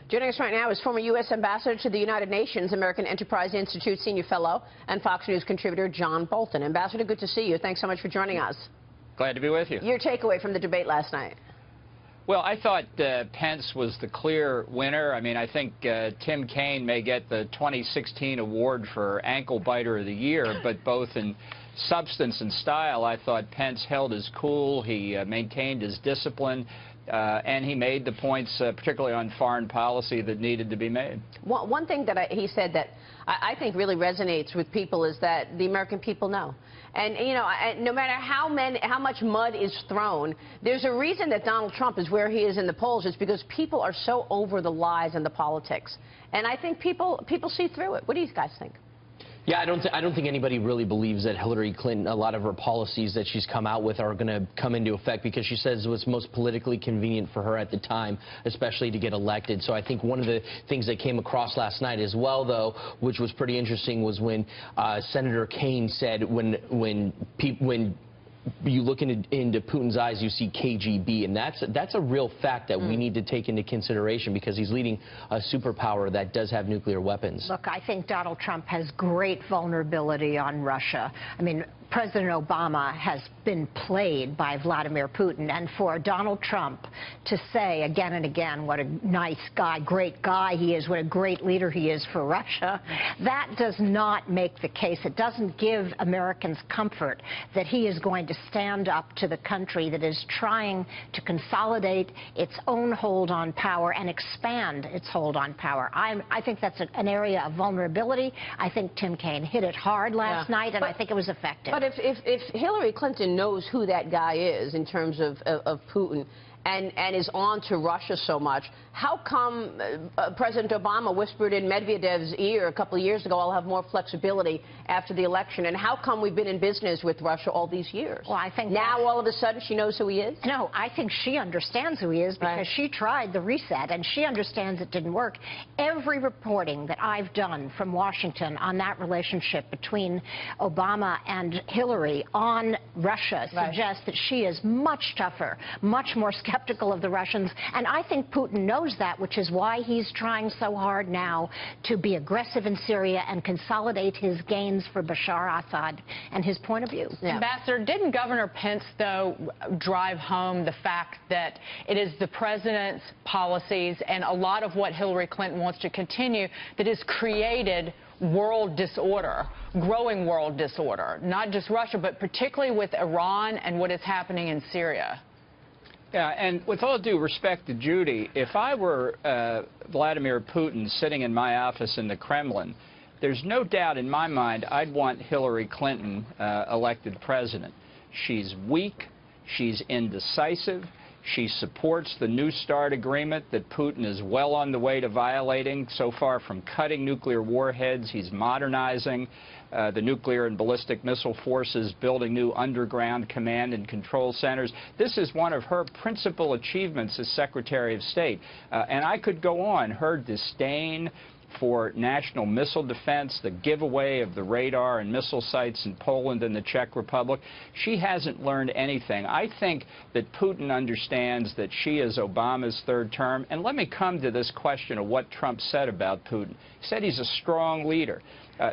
Joining us right now is former U.S. Ambassador to the United Nations, American Enterprise Institute Senior Fellow, and Fox News contributor John Bolton. Ambassador, good to see you. Thanks so much for joining us. Glad to be with you. Your takeaway from the debate last night? Well, I thought Pence was the clear winner. I mean, I think Tim Kaine may get the 2016 award for Ankle Biter of the Year, but both in substance and style, I thought Pence held his cool. He maintained his discipline. And he made the points, particularly on foreign policy, that needed to be made. One thing that he said that I think really resonates with people is that the American people know. And, you know, no matter how much mud is thrown, there's a reason that Donald Trump is where he is in the polls. It's because people are so over the lies and the politics. And I think people see through it. What do you guys think? Yeah, I don't think anybody really believes that Hillary Clinton, a lot of her policies that she's come out with are going to come into effect because she says it was most politically convenient for her at the time, especially to get elected. So I think one of the things that came across last night as well, though, which was pretty interesting, was when Senator Kaine said when you look into Putin's eyes, you see KGB, and that's a real fact that we need to take into consideration because he's leading a superpower that does have nuclear weapons. Look, I think Donald Trump has great vulnerability on Russia. I mean, President Obama has been played by Vladimir Putin, and for Donald Trump to say again and again what a nice guy, great guy he is, what a great leader he is for Russia, that does not make the case. It doesn't give Americans comfort that he is going to stand up to the country that is trying to consolidate its own hold on power and expand its hold on power. I think that's an area of vulnerability. I think Tim Kaine hit it hard last night, and I think it was effective. But if Hillary Clinton knows who that guy is in terms of Putin and is on to Russia so much, how come President Obama whispered in Medvedev's ear a couple of years ago, I'll have more flexibility after the election, and how come we've been in business with Russia all these years? Well, I think now all of a sudden she knows who he is? No, I think she understands who he is because she tried the reset, and she understands it didn't work. Every reporting that I've done from Washington on that relationship between Obama and Hillary on Russia suggests that she is much tougher, much more skeptical of the Russians, and I think Putin knows that, which is why he's trying so hard now to be aggressive in Syria and consolidate his gains for Bashar Assad and his point of view. Yeah. Ambassador, didn't Governor Pence, though, drive home the fact that it is the president's policies and a lot of what Hillary Clinton wants to continue that has created world disorder, growing world disorder, not just Russia, but particularly with Iran and what is happening in Syria? Yeah, and with all due respect to Judy, if I were Vladimir Putin sitting in my office in the Kremlin, there's no doubt in my mind I'd want Hillary Clinton elected president. She's weak, she's indecisive, she supports the New START agreement that Putin is well on the way to violating. So far from cutting nuclear warheads, he's modernizing the nuclear and ballistic missile forces, building new underground command and control centers. This is one of her principal achievements as Secretary of State. And I could go on. Her disdain for national missile defense, the giveaway of the radar and missile sites in Poland and the Czech Republic. She hasn't learned anything. I think that Putin understands that she is Obama's third term. And let me come to this question of what Trump said about Putin. He said he's a strong leader.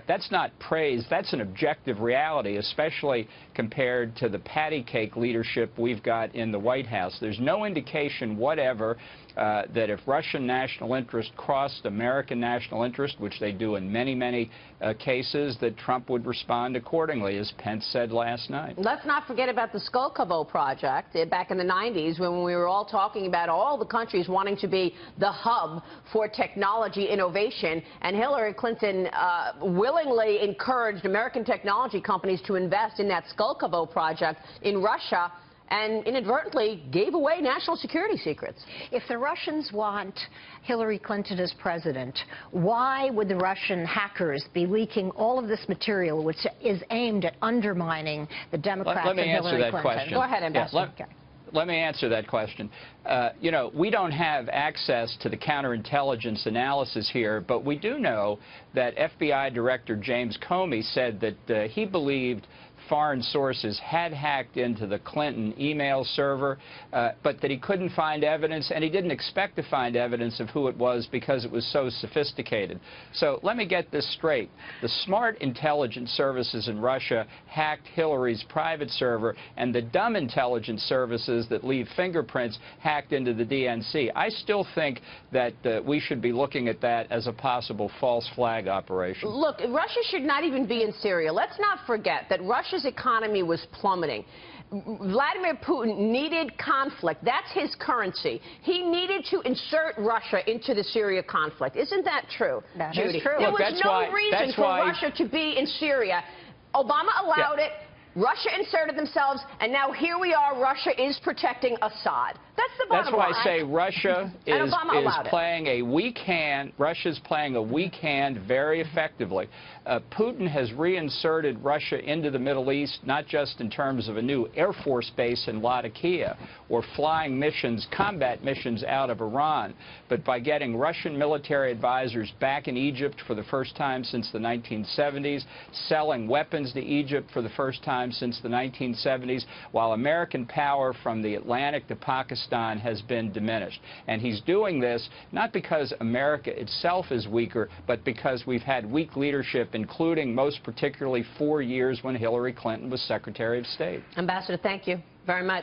That's not praise. That's an objective reality, especially compared to the patty cake leadership we've got in the White House. There's no indication whatever that if Russian national interest crossed American national interest, which they do in many, many cases, that Trump would respond accordingly, as Pence said last night. Let's not forget about the Skolkovo project back in the 90s when we were all talking about all the countries wanting to be the hub for technology innovation, and Hillary Clinton willingly encouraged American technology companies to invest in that Skolkovo project in Russia and inadvertently gave away national security secrets. If the Russians want Hillary Clinton as president, why would the Russian hackers be leaking all of this material which is aimed at undermining the Democrats and Hillary Clinton? Let me answer that question. Go ahead, Ambassador. Let me answer that question. You know, we don't have access to the counterintelligence analysis here, but we do know that FBI Director James Comey said that he believed foreign sources had hacked into the Clinton email server, but that he couldn't find evidence, and he didn't expect to find evidence of who it was because it was so sophisticated. So let me get this straight. The smart intelligence services in Russia hacked Hillary's private server, and the dumb intelligence services that leave fingerprints hacked into the DNC. I still think that we should be looking at that as a possible false flag operation. Look, Russia should not even be in Syria. Let's not forget that Russia's economy was plummeting. Vladimir Putin needed conflict. That's his currency. He needed to insert Russia into the Syria conflict. Isn't that true, Judy? Is true. There Look, was no reason for Russia to be in Syria. Obama allowed it. Russia inserted themselves, and now here we are. Russia is protecting Assad. That's the bottom line. That's why I say Russia is playing a weak hand. Russia's playing a weak hand very effectively. Putin has reinserted Russia into the Middle East, not just in terms of a new Air Force base in Latakia or flying missions, combat missions out of Iran, but by getting Russian military advisors back in Egypt for the first time since the 1970s, selling weapons to Egypt for the first time since the 1970s, while American power from the Atlantic to Pakistan has been diminished. And he's doing this not because America itself is weaker, but because we've had weak leadership, including most particularly 4 years when Hillary Clinton was Secretary of State. Ambassador, thank you very much.